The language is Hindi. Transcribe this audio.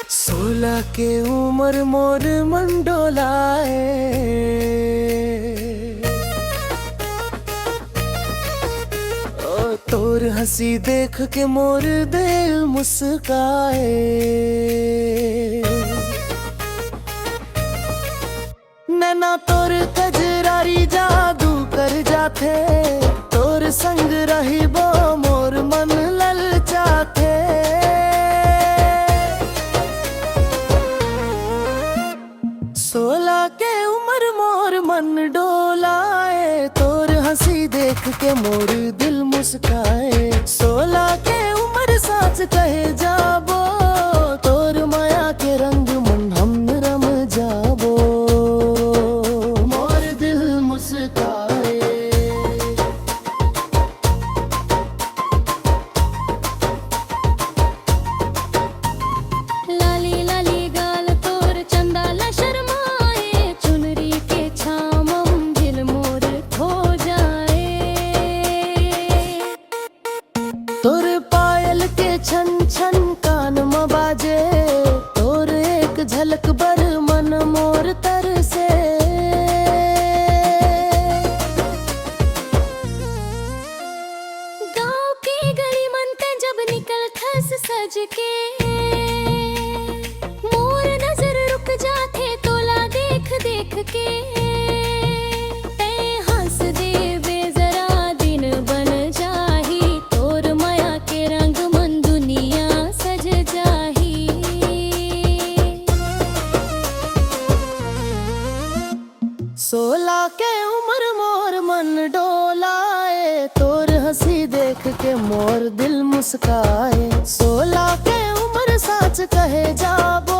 16 के उम्र मोर मन डोलाए, ओ तोर हंसी देख के मोर दिल मुस्काए। नैना तोर कजरारी जादू कर जाथे, तोर संग रहिबो मोर मन ललचाथे। 16 के उम्र मोर मन डोलाए, तोर हंसी देख के मोर दिल मुस्काए। 16 के उम्र साच कहे जाबो, तोर माया के रंग मन हम रम जाबो, मोर दिल मुस्काए। लाली लाली गाल तोर चंदा ला शर्माए, चुनरी के छामम दिल मोर खो जाए। तोर पायल के छन छन कान में बाजे, तोर एक झलक बर मन मोर तरसे। गाँव की गली मनते जब निकल खस सज के, मोर नजर रुक जाते तोला देख देख के। ते हंस दे बेजरा दिन बन जाही, तोर माया के रंग मन दुनिया सज जाही। 16 के उम्र मोर मन डोलाए, तोर हंसी देख के मोर दिल मुस्काए। 16 के उम्र साच कहे जाबो,